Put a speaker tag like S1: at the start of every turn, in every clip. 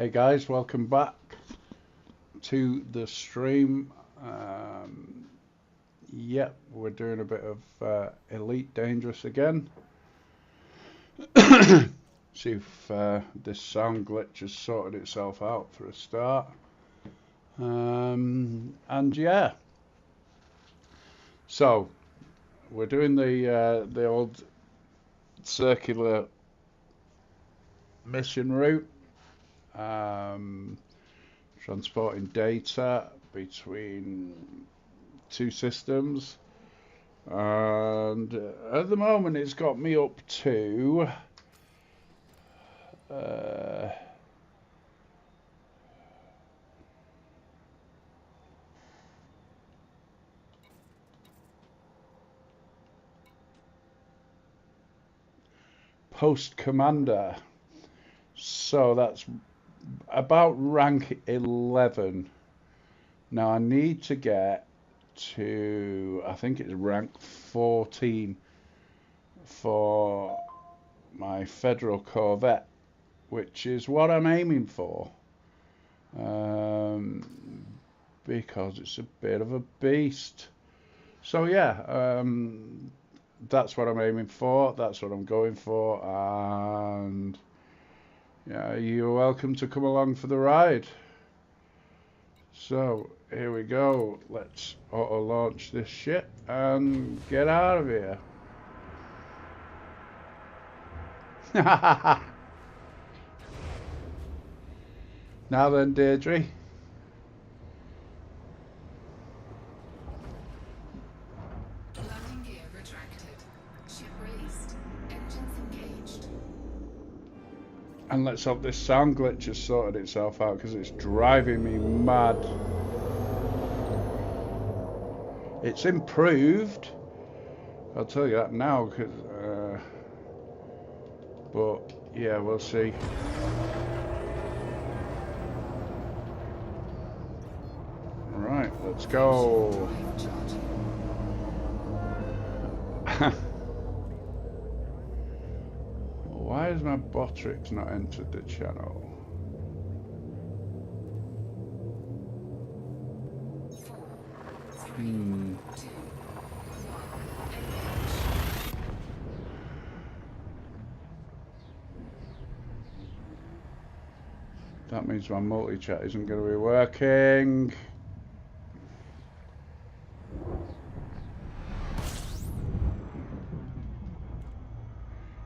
S1: Hey guys, welcome back to the stream. Yep, we're doing a bit of Elite Dangerous again. See if this sound glitch has sorted itself out for a start. And yeah, so we're doing the old circular mission route. Transporting data between two systems, and at the moment it's got me up to post commander, so that's about rank 11. Now I need to get to, I think it's rank 14 for my Federal Corvette, which is what I'm aiming for, because it's a bit of a beast. So yeah, that's what I'm aiming for, that's what I'm going for, and yeah, you're welcome to come along for the ride. So here we go, let's auto launch this shit and get out of here. Now then, Deirdre.
S2: Landing gear retracted. Ship released. Engines engaged.
S1: And let's hope this sound glitch has sorted itself out, because it's driving me mad. It's improved, I'll tell you that now, but yeah, we'll see. Right, let's go. Why has my Botrix not entered the channel? That means my multi-chat isn't going to be working.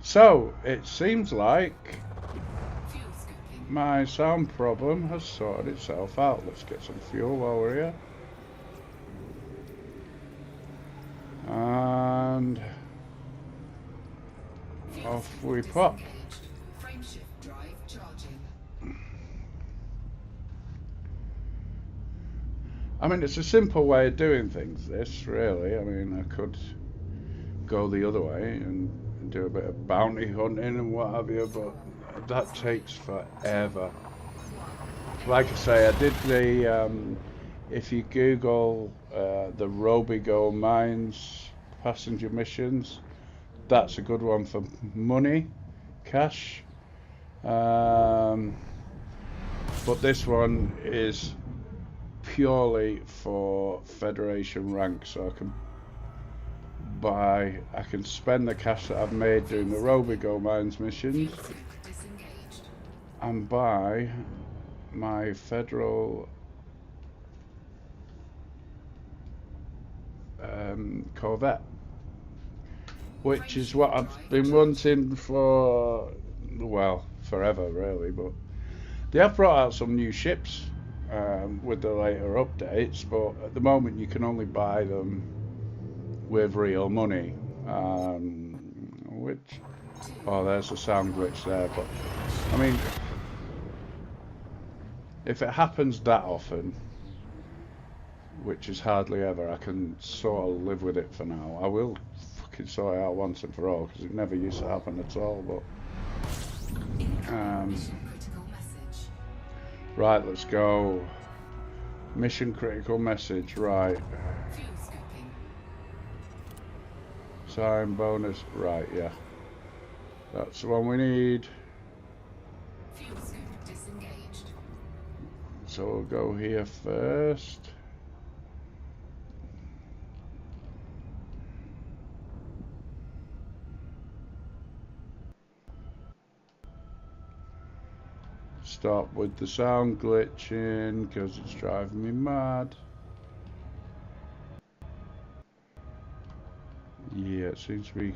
S1: So, it seems like my sound problem has sorted itself out. Let's get some fuel while we're here. And off we pop. I mean, it's a simple way of doing things, this, really. I mean, I could go the other way and do a bit of bounty hunting and what have you, but that takes forever. Like I say, I did the, if you Google the Robigo Mines passenger missions, that's a good one for money, cash. But this one is purely for Federation rank, so I can spend the cash that I've made doing the Robigo Mines missions and buy my Federal Corvette, which is what I've been wanting for, well, forever really. But they have brought out some new ships with the later updates, but at the moment you can only buy them with real money, which, oh, there's a sound glitch there, but I mean, if it happens that often, which is hardly ever, I can sort of live with it for now. I will fucking sort it out once and for all, because it never used to happen at all. But right, let's go. Mission critical message, right. Time bonus, right, yeah. That's the one we need.
S2: Fuel scoop disengaged.
S1: So we'll go here first. Stop with the sound glitching because it's driving me mad. Yeah, it seems to be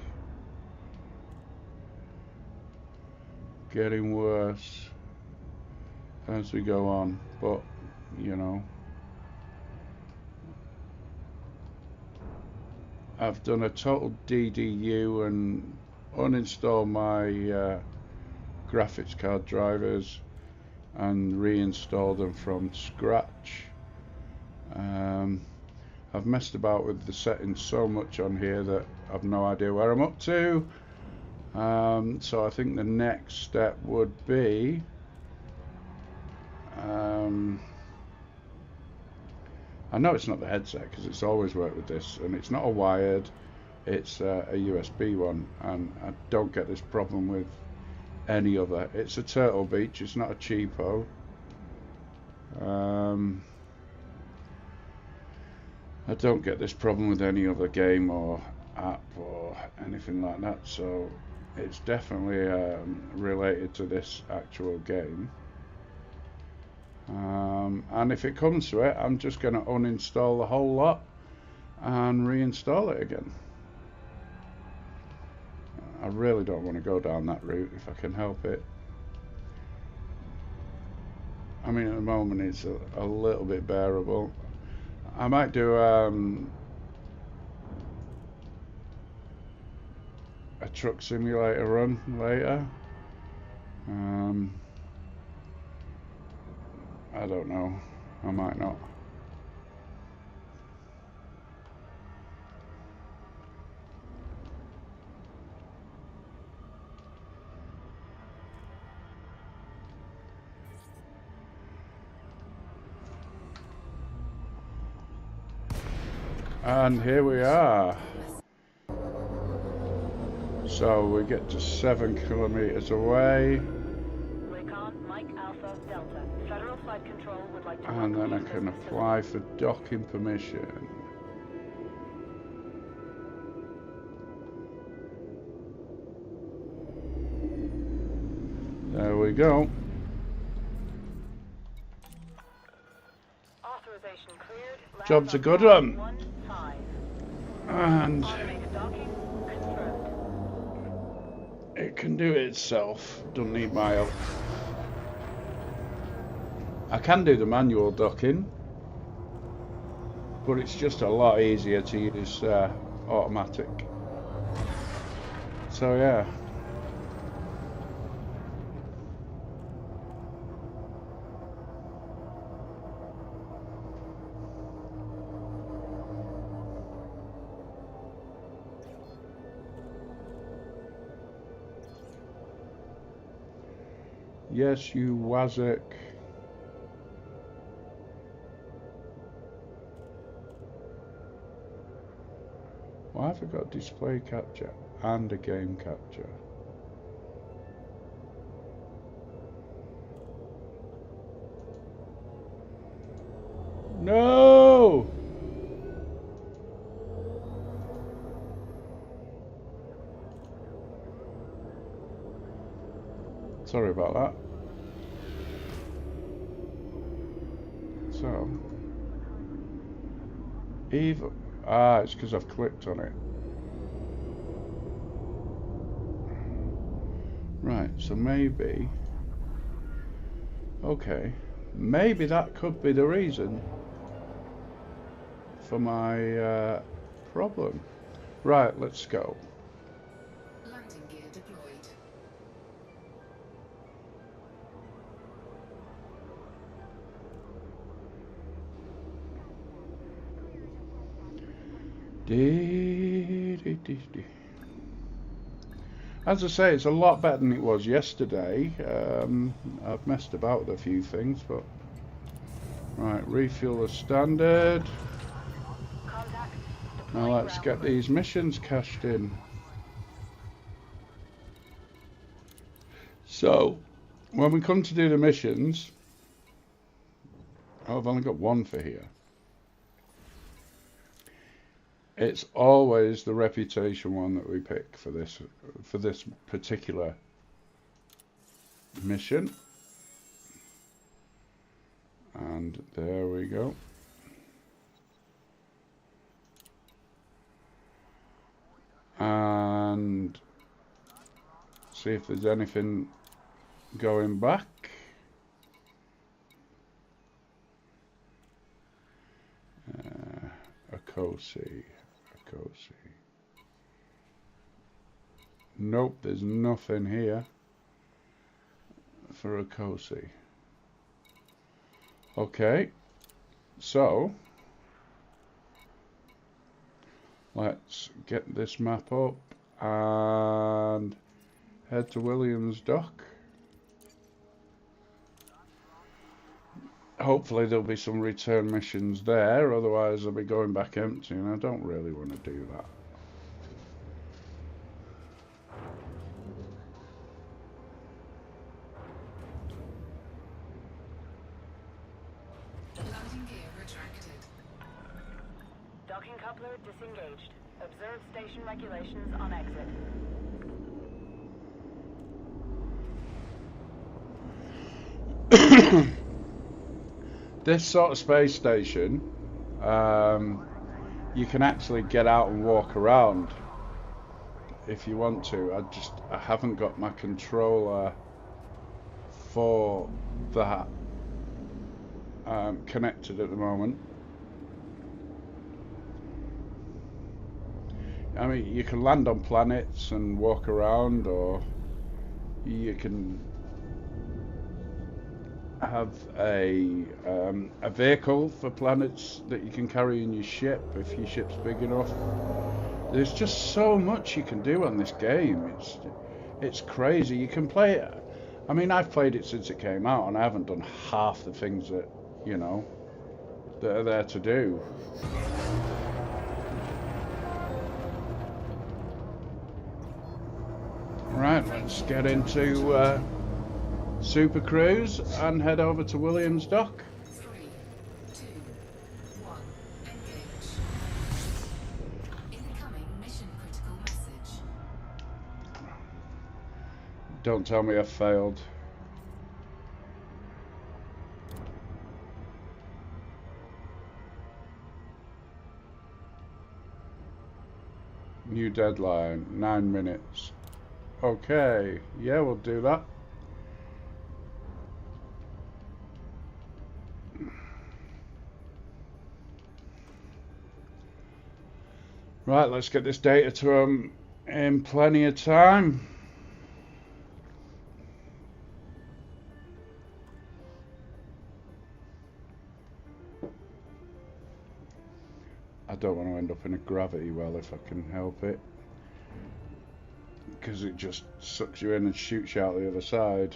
S1: getting worse as we go on, but you know, I've done a total DDU and uninstalled my graphics card drivers and reinstalled them from scratch. I've messed about with the settings so much on here that I've no idea where I'm up to. So I think the next step would be I know it's not the headset because it's always worked with this, and it's not a wired, it's a USB one, and I don't get this problem with any other. It's a Turtle Beach, it's not a cheapo. I don't get this problem with any other game or app or anything like that, so it's definitely related to this actual game. And if it comes to it, I'm just going to uninstall the whole lot and reinstall it again. I really don't want to go down that route if I can help it. I mean, at the moment it's a little bit bearable. I might do a truck simulator run later. I don't know. I might not. And here we are. So we get to 7 kilometers away.
S3: Federal Flight Control would like to
S1: And then I can apply for docking permission. There we go.
S3: Authorization cleared.
S1: Job's a good one. And it can do it itself. Doesn't need my help. I can do the manual docking, but it's just a lot easier to use automatic. So yeah. Yes, you Wazek. Why have I got display capture and a game capture? No! Sorry about that. So, Eva. It's because I've clicked on it. Right, so maybe. Okay, maybe that could be the reason for my problem. Right, let's go.
S2: Landing gear deployed.
S1: As I say, it's a lot better than it was yesterday. I've messed about with a few things, but right, refuel as standard. Now let's get these missions cashed in. So when we come to do the missions, Oh, I've only got one for here. It's always the reputation one that we pick for this particular mission. And there we go. And see if there's anything going back. A Cosi. Nope, there's nothing here for a Cosi. Okay, so let's get this map up and head to Williams Dock. Hopefully there'll be some return missions there, otherwise I'll be going back empty, and I don't really want to do that.
S2: Landing gear retracted.
S3: Docking coupler disengaged. Observe station regulations on exit.
S1: This sort of space station, you can actually get out and walk around if you want to. I haven't got my controller for that connected at the moment. I mean, you can land on planets and walk around, or you can have a vehicle for planets that you can carry in your ship if your ship's big enough. There's just so much you can do on this game. It's crazy. You can play it. I mean, I've played it since it came out, and I haven't done half the things that, you know, that are there to do. Right, let's get into Super Cruise and head over to Williams Dock.
S2: 3, 2, 1, engage. Incoming mission critical message.
S1: Don't tell me I failed. New deadline, 9 minutes. Okay, yeah, we'll do that. Right, let's get this data to them in plenty of time. I don't want to end up in a gravity well if I can help it, because it just sucks you in and shoots you out the other side.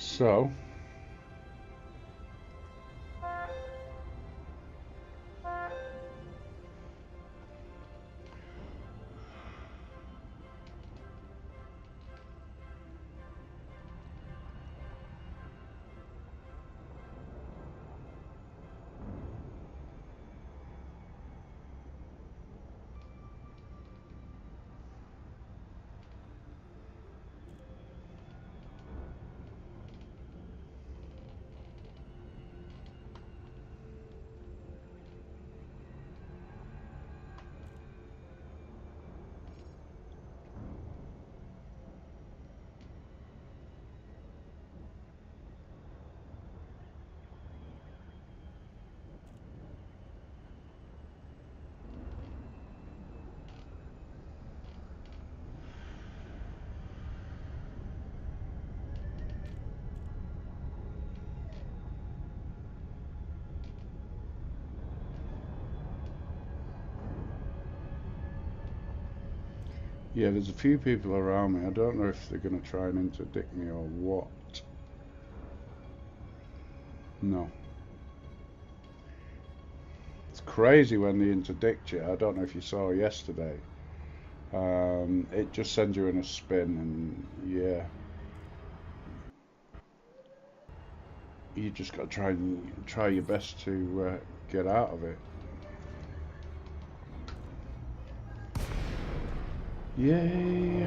S1: So Yeah, there's a few people around me. I don't know if they're going to try and interdict me or what. No. It's crazy when they interdict you. I don't know if you saw yesterday. It just sends you in a spin, and yeah, you just got to try your best to get out of it. Yay!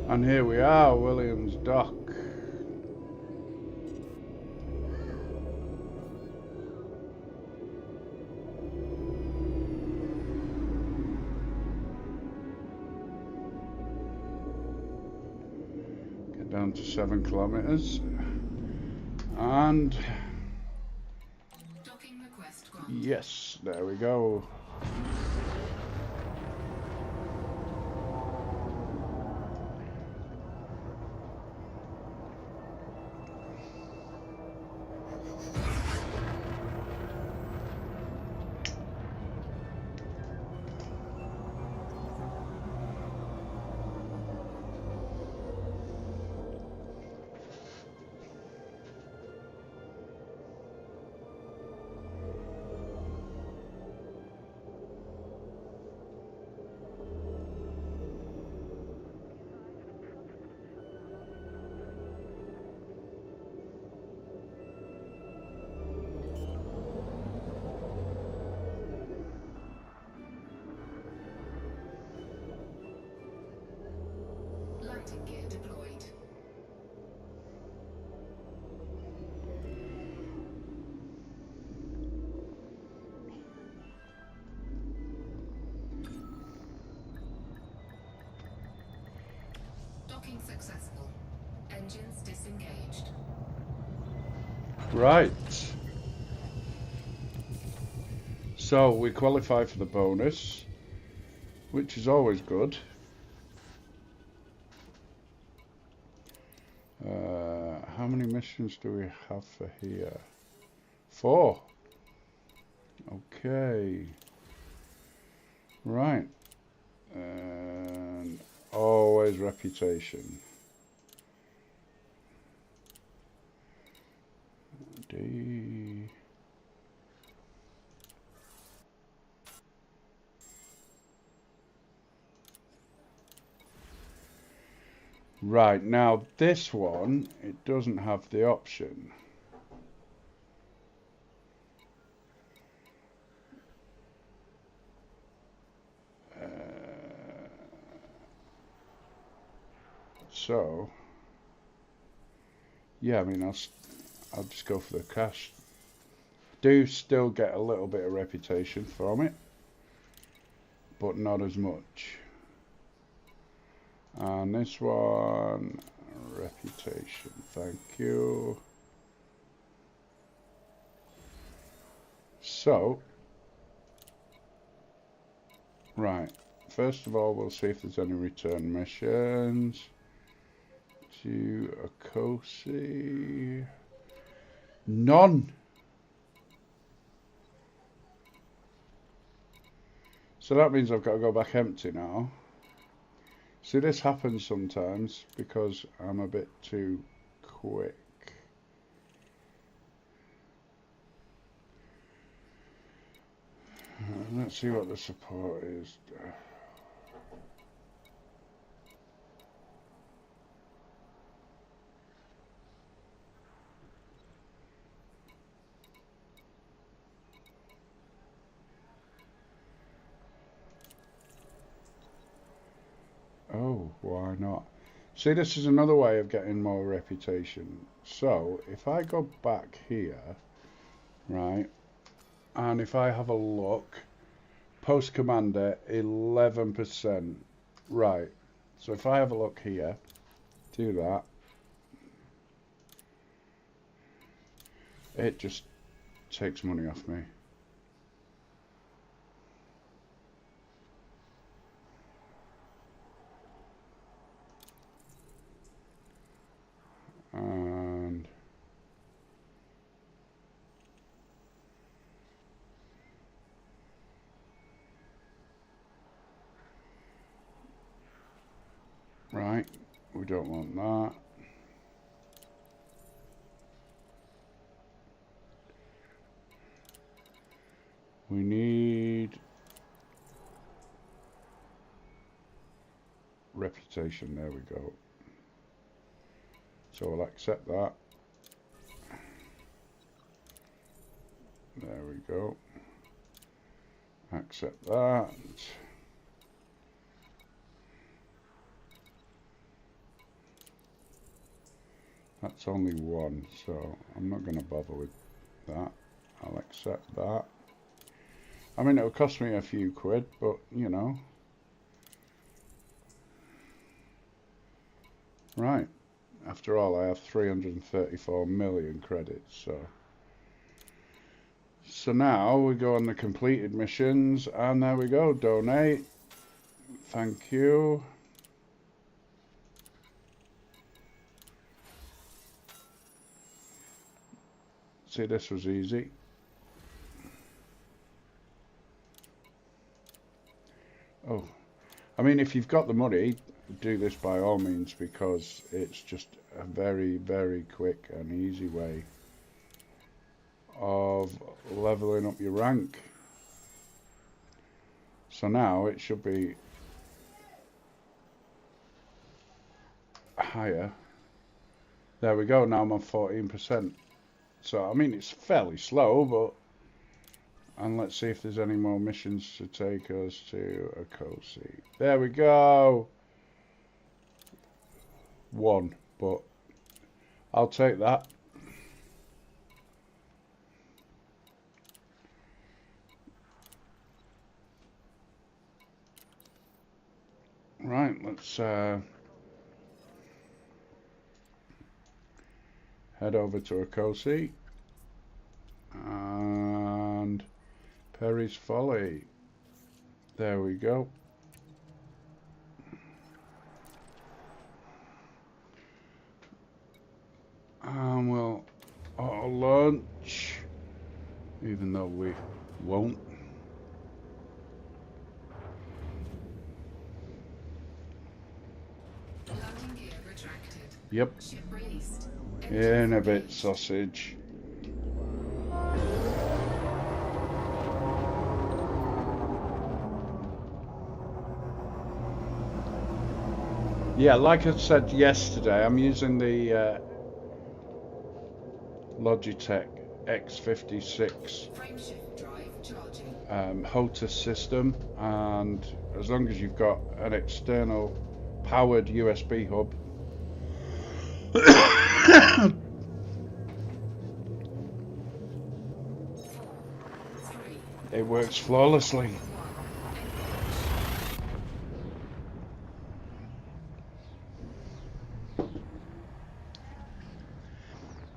S1: And here we are, Williams Dock. Get down to 7 kilometers. And
S2: Docking request granted.
S1: yes, there we go.
S2: Landing gear deployed. Docking successful. Engines disengaged.
S1: Right. So we qualify for the bonus, which is always good. How many missions do we have for here? 4. Okay. Right. And always reputation. D. Right, now this one, it doesn't have the option. So, yeah, I mean, I'll just go for the cash. Do still get a little bit of reputation from it, but not as much. And this one, reputation, thank you. So, right, first of all, we'll see if there's any return missions. To Akosi. None. So that means I've got to go back empty now. See, this happens sometimes because I'm a bit too quick. Let's see what the support is. Oh, why not? See, this is another way of getting more reputation. So, if I go back here, right, and if I have a look, Post Commander, 11%. Right, so if I have a look here, do that, it just takes money off me. And We don't want that. We need reputation. There we go. So we'll accept that. There we go. Accept that. That's only one, so I'm not going to bother with that. I'll accept that. I mean, it'll cost me a few quid, but you know. Right. After all, I have 334 million credits, so now we go on the completed missions, and there we go, donate. Thank you. See, this was easy. Oh, I mean, if you've got the money, do this by all means, because it's just a very, very quick and easy way of leveling up your rank. So now it should be higher. There we go, now I'm on 14%. So, I mean, it's fairly slow, but... And let's see if there's any more missions to take us to a Kosi. There we go! One, but I'll take that. Right, let's head over to a Kosi. And Perry's Folly. There we go. And we'll auto launch, even though we won't.
S2: Landing gear retracted.
S1: Yep.
S2: Ship released.
S1: In a bit, sausage. Yeah, like I said yesterday, I'm using the Logitech X56
S2: Frameshift drive charging.
S1: HOTAS system, and as long as you've got an external powered USB hub, it works flawlessly.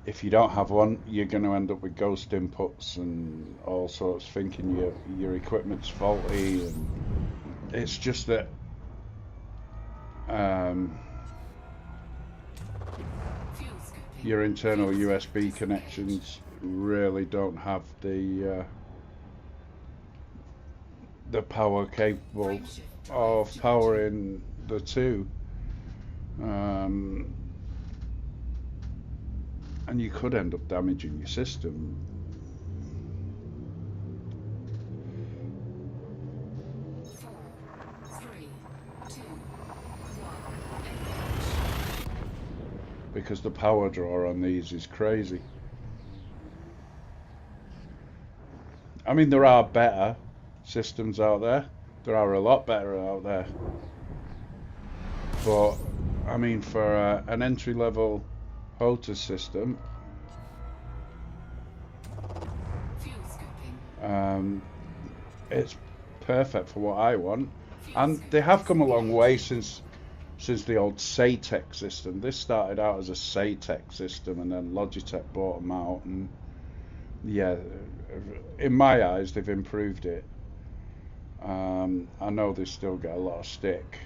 S1: If you don't have one, you're going to end up with ghost inputs and all sorts, thinking your equipment's faulty, and it's just that your internal USB connections really don't have the power capable of powering the two. And you could end up damaging your system. Because the power draw on these is crazy. I mean, there are better systems out there. There are a lot better out there. But, I mean, for an entry-level HOTAS system, it's perfect for what I want, and they have come a long way since the old SATEC system. This started out as a SATEC system, and then Logitech bought them out, and yeah, in my eyes they've improved it. I know they still get a lot of stick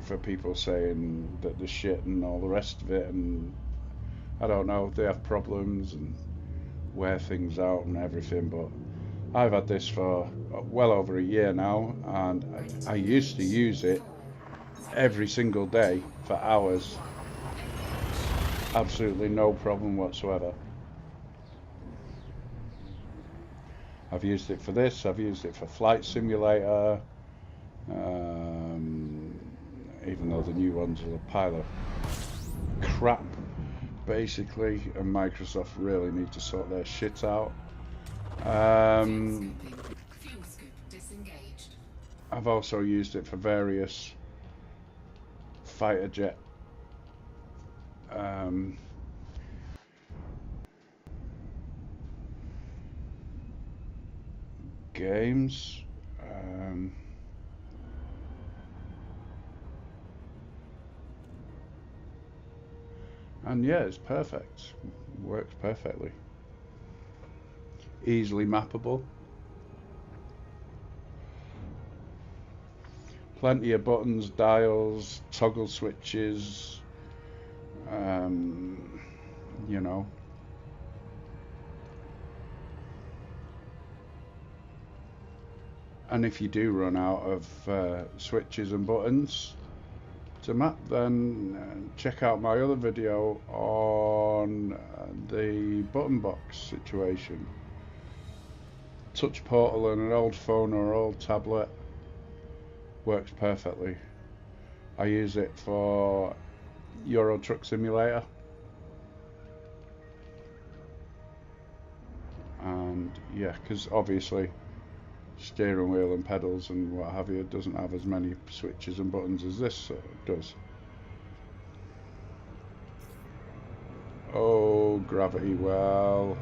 S1: for people saying that they're shit and all the rest of it, and I don't know, they have problems and wear things out and everything, but I've had this for well over a year now, and I used to use it every single day for hours. Absolutely no problem whatsoever. I've used it for this, I've used it for Flight Simulator, even though the new ones are a pile of crap, basically, and Microsoft really need to sort their shit out.
S2: Fuel scoop disengaged.
S1: I've also used it for various fighter jet games. And yeah, it's perfect. Works perfectly. Easily mappable. Plenty of buttons, dials, toggle switches, you know. And if you do run out of switches and buttons to map, then check out my other video on the button box situation. Touch portal on an old phone or old tablet works perfectly. I use it for Euro Truck Simulator, and yeah, because obviously steering wheel and pedals and what have you doesn't have as many switches and buttons as this does. Oh, gravity well.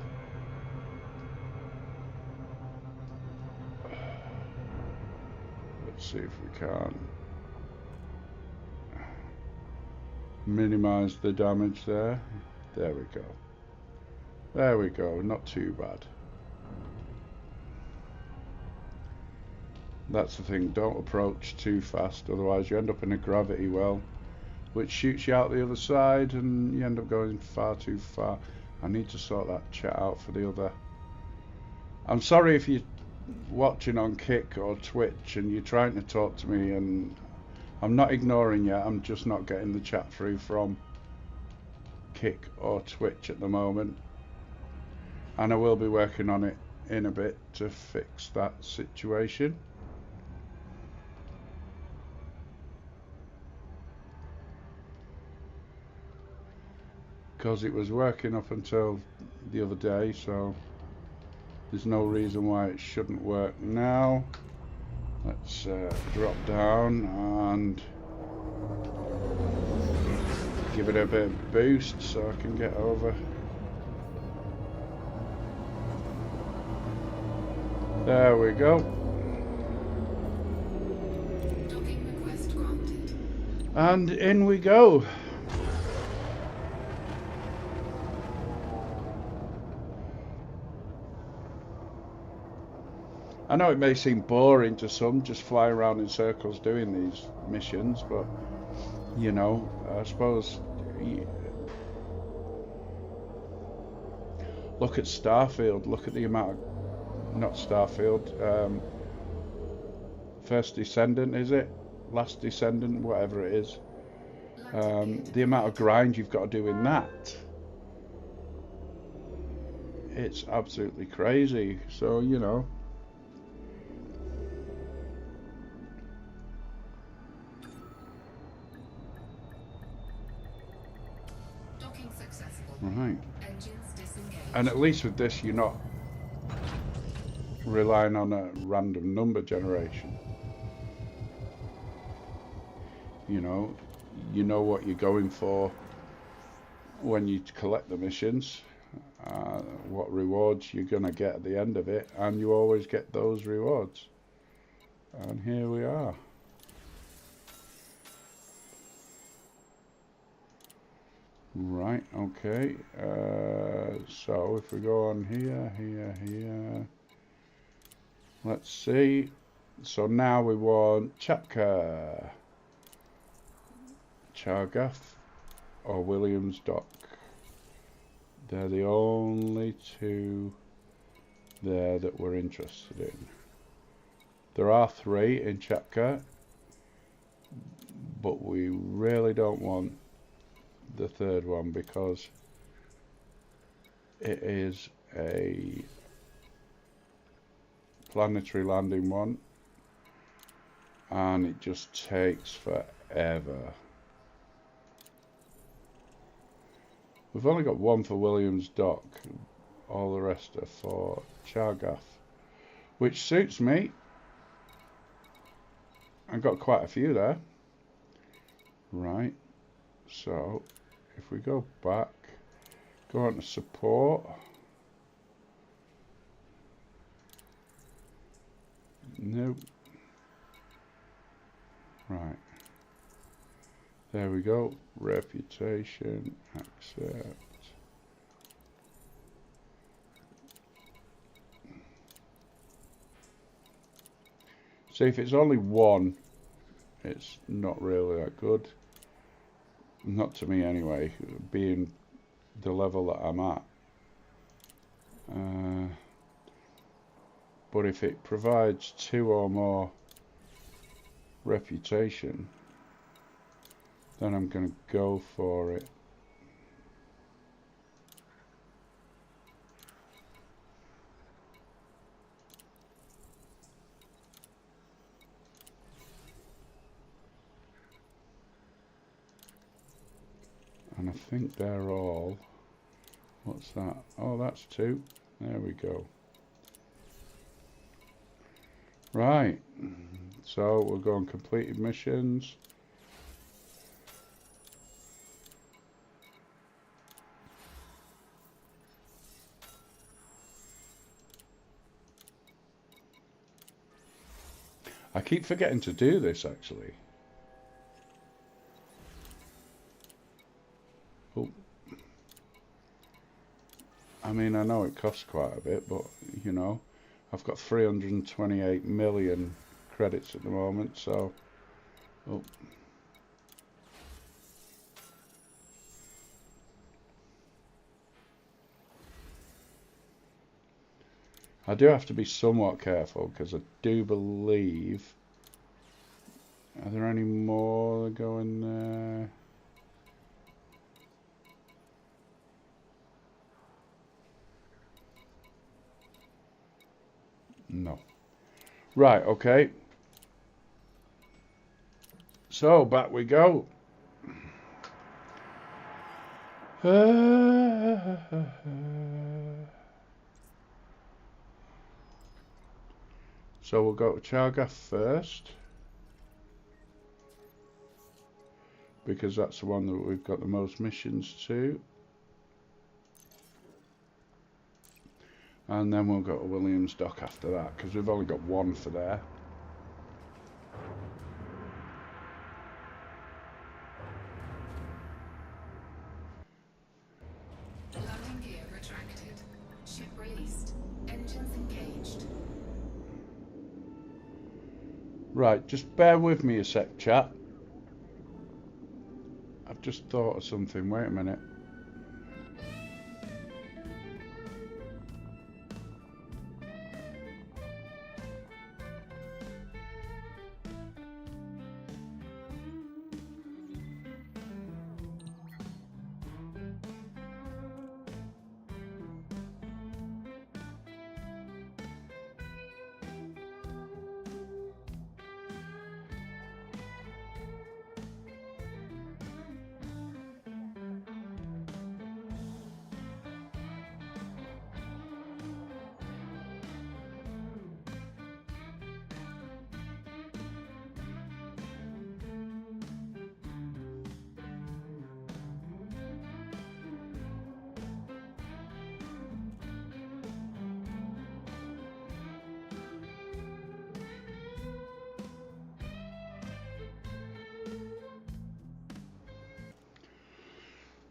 S1: Let's see if we can minimize the damage there. There we go. There we go, not too bad. That's the thing, don't approach too fast, otherwise you end up in a gravity well, which shoots you out the other side and you end up going far too far. I need to sort that chat out for the other. I'm sorry if you're watching on Kick or Twitch and you're trying to talk to me, and I'm not ignoring you, I'm just not getting the chat through from Kick or Twitch at the moment. And I will be working on it in a bit to fix that situation. Because it was working up until the other day, so there's no reason why it shouldn't work now. Let's drop down and give it a bit of boost so I can get over. There we go.
S2: Docking request granted.
S1: And in we go. I know it may seem boring to some, just flying around in circles doing these missions, but you know, I suppose look at Starfield, look at the amount of, not Starfield, First Descendant, is it? Last Descendant, whatever it is. The amount of grind you've got to do in that. It's absolutely crazy, so you know. Right. And at least with this, you're not relying on a random number generation. You know what you're going for when you collect the missions, what rewards you're going to get at the end of it, and you always get those rewards. And here we are. Right, okay, so if we go on here, let's see. So now we want Chapka, Chargaff or Williams Dock. They're the only two there that we're interested in. There are three in Chapka, but we really don't want the third one because it is a planetary landing one and it just takes forever. We've only got one for Williams Dock, all the rest are for Chargaff, which suits me. I've got quite a few there. Right, so if we go back, go on to support. Nope. Right. There we go. Reputation. Accept. See, if it's only one, it's not really that good. Not to me anyway, being the level that I'm at. But if it provides 2 or more reputation, then I'm going to go for it. And I think they're all, what's that? Oh, that's 2. There we go. Right, so we'll go on completed missions. I keep forgetting to do this actually. Oh. I mean, I know it costs quite a bit, but you know, I've got 328 million credits at the moment, so oh. I do have to be somewhat careful because I do believe, are there any more going there? No. Right, okay. So, back we go. So we'll go to Chargaff first, because that's the one that we've got the most missions to. And then we'll go to Williams Dock after that, because we've only got one for there.
S2: Landing gear retracted. Ship released. Engines engaged.
S1: Right, just bear with me a sec, chat. I've just thought of something. Wait a minute.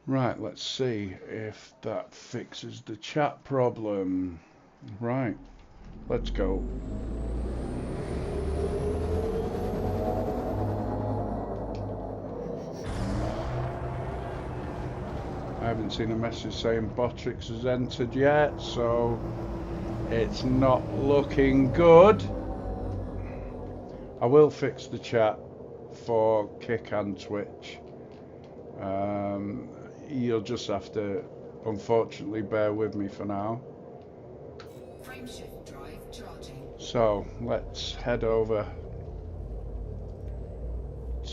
S1: Right, let's see if that fixes the chat problem. Right, let's go. I haven't seen a message saying Botrix has entered yet, so it's not looking good. I will fix the chat for kick and twitch. You'll just have to, unfortunately, bear with me for now.
S2: Frameshift drive charging.
S1: So let's head over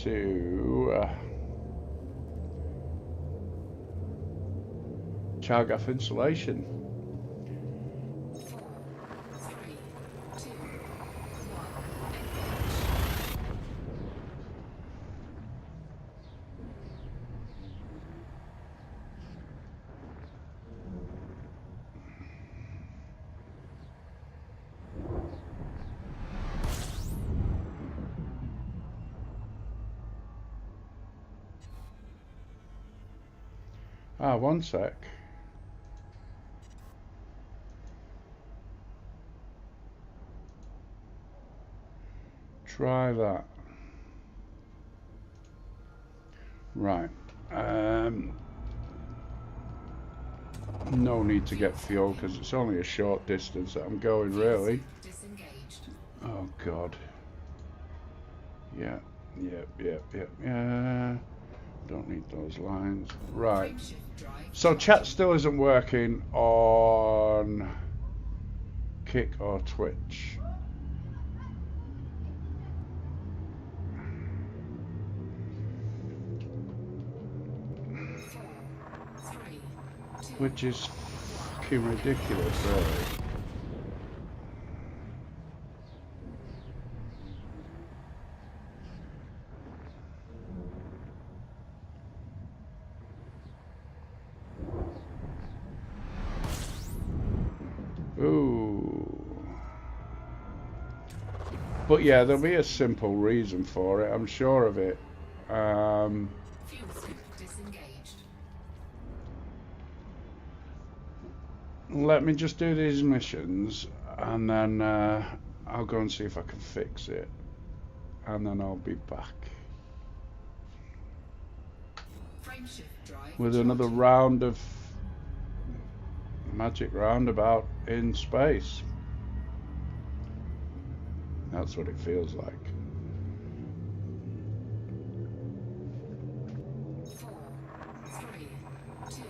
S1: to Chargaff installation.
S2: 4, 3, 2, 1.
S1: One sec. Try that. Right. No need to get fuel because it's only a short distance that I'm going, really.
S2: Disengaged.
S1: Oh God. Yeah. Don't need those lines. Right.
S2: Frameshift drive.
S1: So chat still isn't working on kick or twitch. Which is fucking ridiculous, really. Ooh. But yeah, there'll be a simple reason for it, I'm sure of it.
S2: Fuel scoop disengaged.
S1: Let me just do these missions and then I'll go and see if I can fix it. And then I'll be back
S2: Frameshift drive
S1: with another round of Magic Roundabout in space. That's what it feels like.
S2: 4, 3, 2,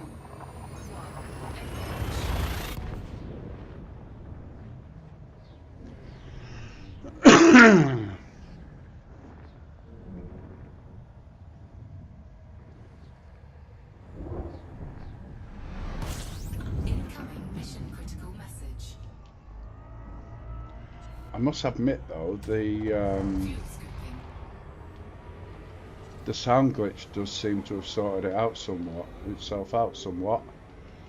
S2: 1. Incoming mission critical message.
S1: I must admit though,
S2: Fuel scooping.
S1: the sound glitch does seem to have sorted itself out somewhat.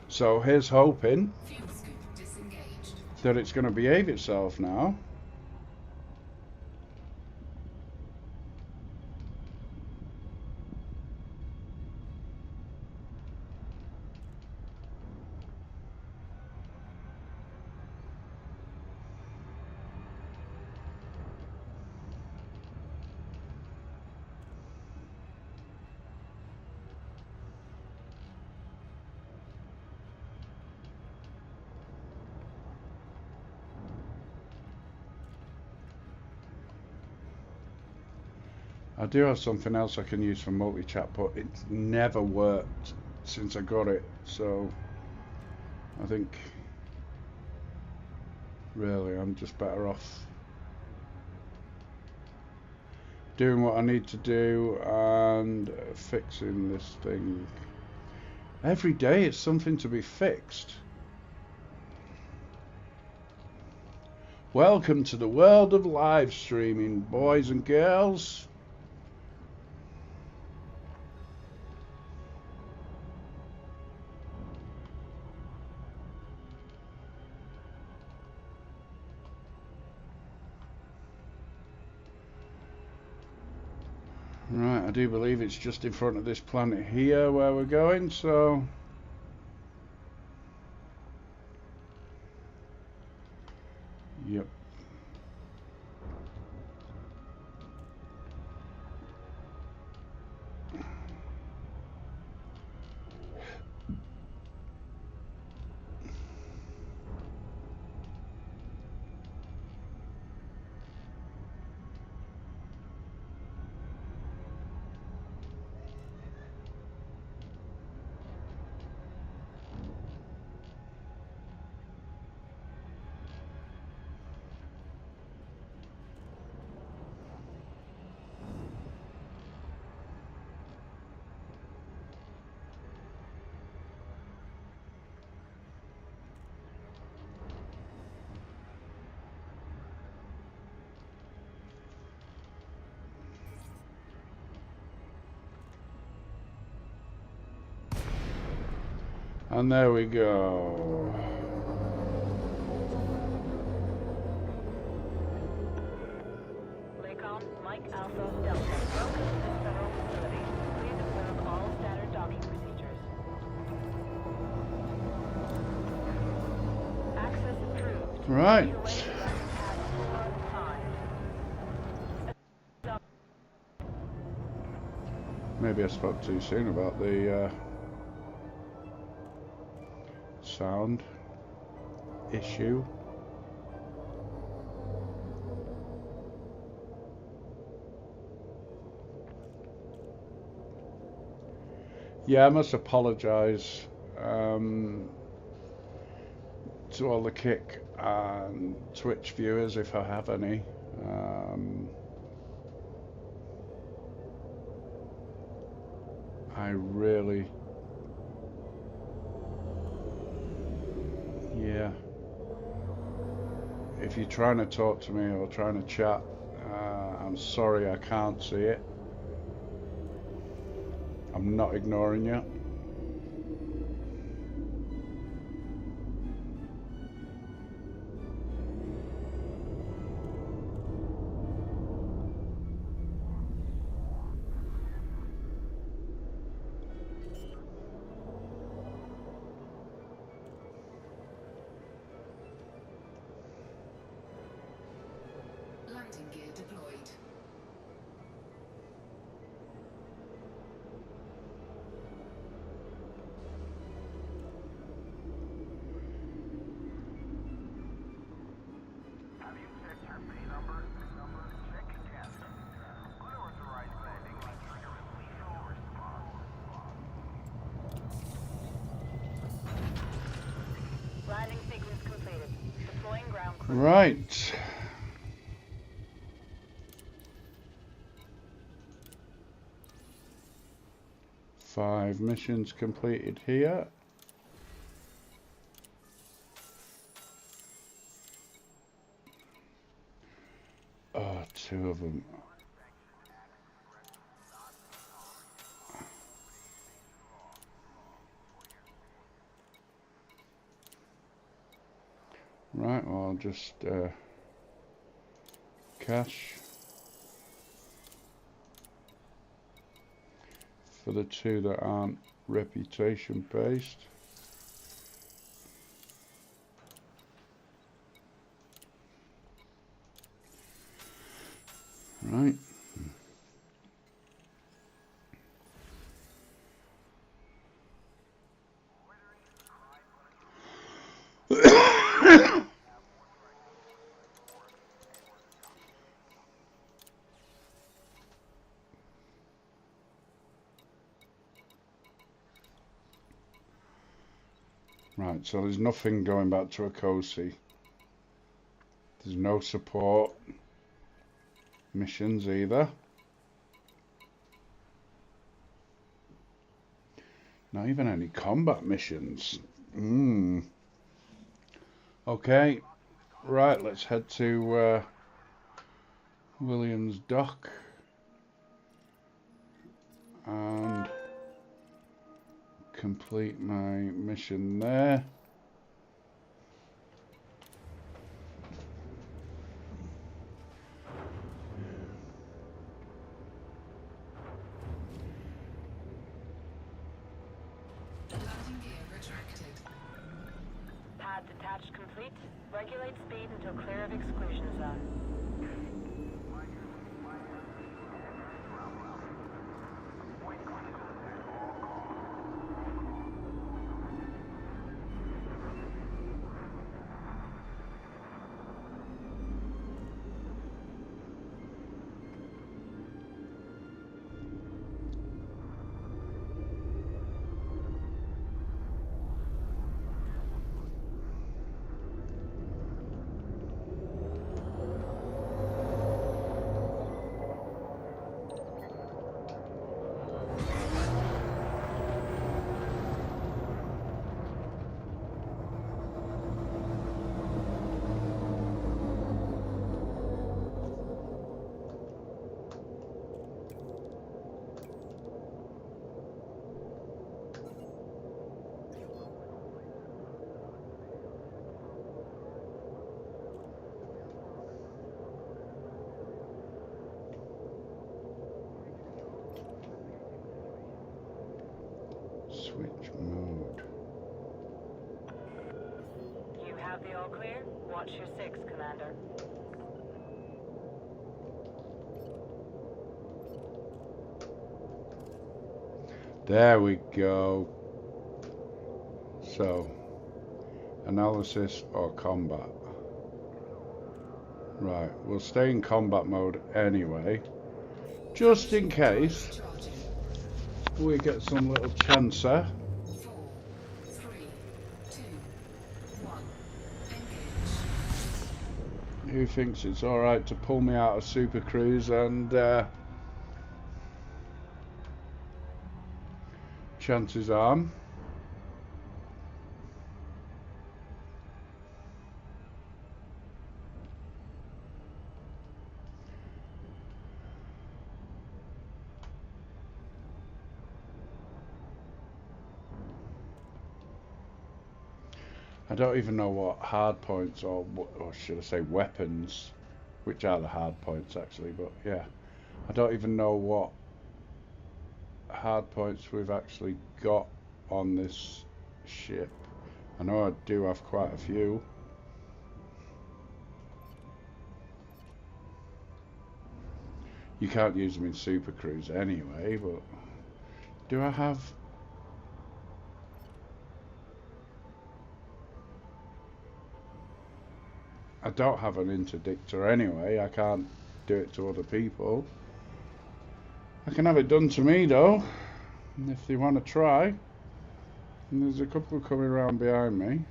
S1: So here's hoping
S2: Fuel scoop disengaged.
S1: that it's going to behave itself now. I do have something else I can use for multi-chat, but it's never worked since I got it, so I think really I'm just better off doing what I need to do and fixing this thing. Every day it's something to be fixed. Welcome to the world of live streaming, boys and girls. Right, I do believe it's just in front of this planet here where we're going, so yep. And there we go.
S3: Lakon, Mike Alpha Delta. Welcome to this federal facility. Please observe all standard docking procedures. Access approved.
S1: Right.
S3: Make your way to landing pad 4-5.
S1: Maybe I spoke too soon about the sound issue. Yeah, I must apologise to all the Kick and Twitch viewers if I have any. I really, yeah. If you're trying to talk to me or trying to chat, I'm sorry I can't see it. I'm not ignoring you.
S2: Landing gear deployed.
S3: Landing sequence completed. Deploying ground crew.
S1: Right. Five missions completed here. Oh, two of them. Right, well, I'll just cash for the two that aren't reputation based. Right. Right, so there's nothing going back to Akosi. There's no support missions either. Not even any combat missions. Okay, right, let's head to Williams Dock and complete my mission there.
S2: Landing gear retracted.
S3: Pad detached complete. Regulate speed until clear of exclusion zone.
S1: Switch mode.
S3: You have the all clear? Watch your 6, Commander.
S1: There we go. So, analysis or combat. Right, we'll stay in combat mode anyway, just in case
S2: Charging.
S1: we get some little chancer.
S2: 4, 3, 2, 1. Engage.
S1: Who thinks it's alright to pull me out of Super Cruise and chances are I don't even know what hard points or should I say weapons, which are the hard points actually, but yeah, I don't even know what hard points we've actually got on this ship. I know I do have quite a few. You can't use them in Super Cruise anyway, but do I have... I don't have an interdictor anyway. I can't do it to other people. I can have it done to me though, if they want to try. And there's a couple coming around behind me.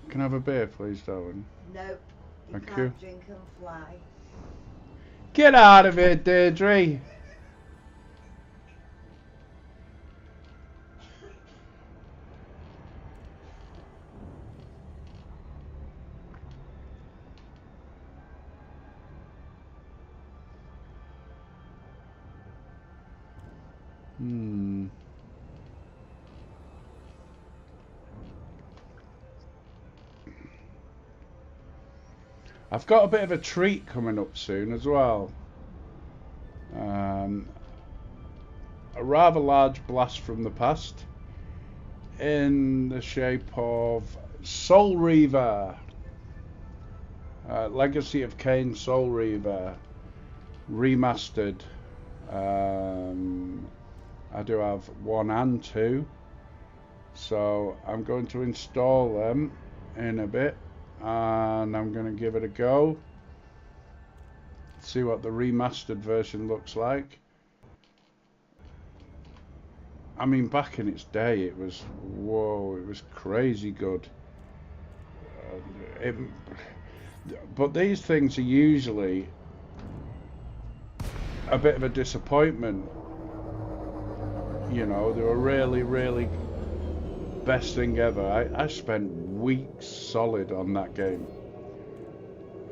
S1: Can I have a beer, please, darling?
S4: No, you
S1: Thank
S4: can't
S1: you.
S4: drink and fly.
S1: Get out of here, Deirdre! I've got a bit of a treat coming up soon as well. A rather large blast from the past in the shape of Soul Reaver. Legacy of Kain Soul Reaver remastered. I do have 1 and 2, so I'm going to install them in a bit and I'm going to give it a go, see what the remastered version looks like. I mean, back in its day it was, whoa, it was crazy good. But these things are usually a bit of a disappointment. You know, they were really best thing ever. I spent weeks solid on that game,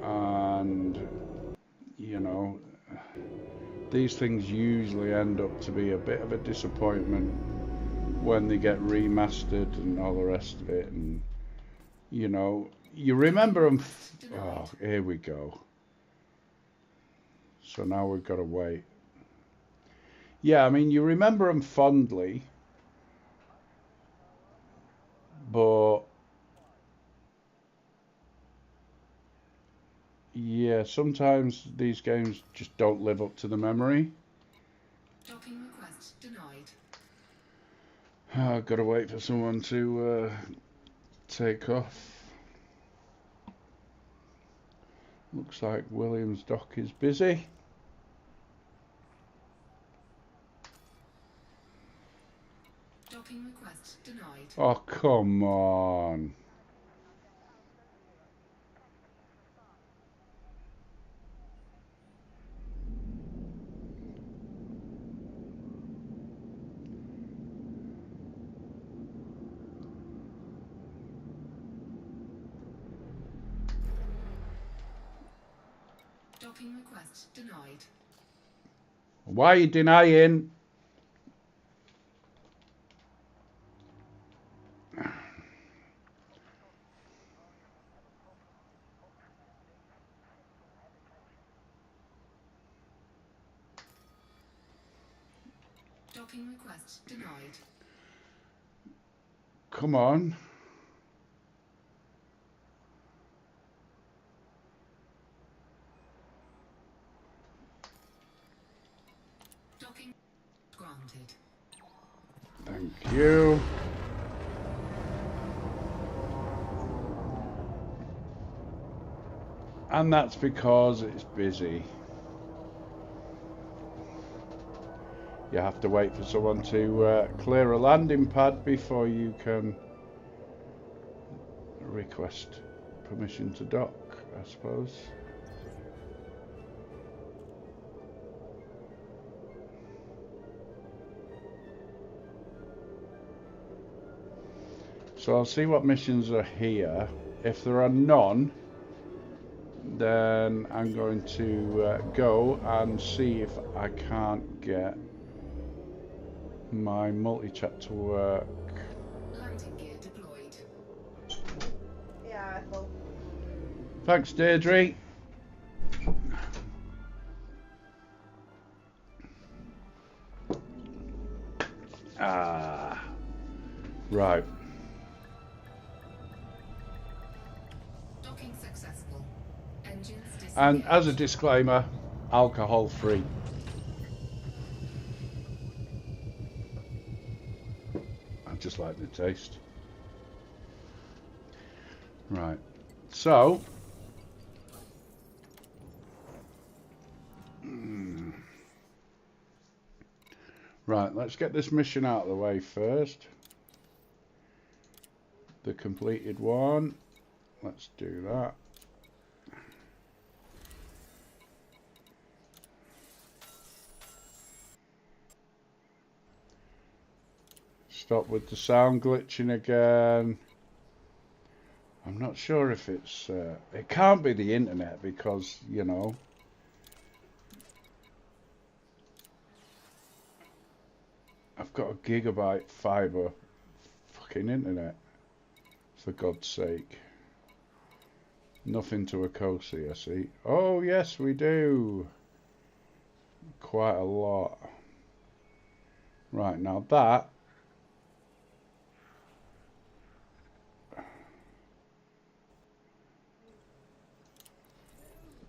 S1: and you know, these things usually end up to be a bit of a disappointment when they get remastered and all the rest of it. And you know, you remember them. Oh, here we go. So now we've got to wait. Yeah, I mean, you remember them fondly, but yeah, sometimes these games just don't live up to the memory.
S2: Docking request denied.
S1: I've got to wait for someone to take off. Looks like Williams Dock is busy.
S2: Docking request denied.
S1: Oh, come on.
S2: Docking request denied.
S1: Why are you denying?
S2: Docking request denied.
S1: Come on.
S2: Docking granted.
S1: Thank you. And that's because it's busy. You have to wait for someone to clear a landing pad before you can request permission to dock, I suppose. So I'll see what missions are here. If there are none, then I'm going to go and see if I can't get my multi-chat to work.
S2: Landing gear deployed.
S3: Yeah, Ethel.
S1: Thanks, Deirdre. Ah, right.
S2: Docking successful. Engines disengaged.
S1: And as a disclaimer, alcohol free. I just like the taste. Right. So, right, let's get this mission out of the way first. The completed one. Let's do that. Stop with the sound glitching again. I'm not sure if it's... it can't be the internet because, you know... I've got a gigabyte fiber fucking internet. For God's sake. Nothing to a cozy, I see. Oh, yes, we do. Quite a lot. Right, now that...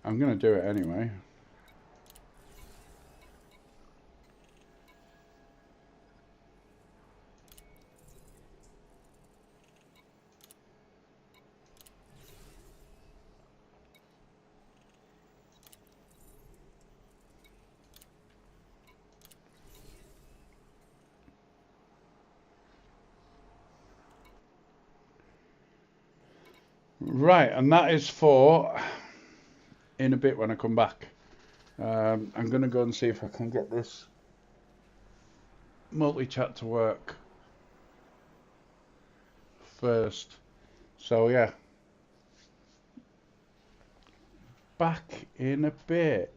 S1: I'm going to do it anyway. Right, and that is for in a bit when I come back. I'm going to go and see if I can get this multi-chat to work first. So yeah, back in a bit.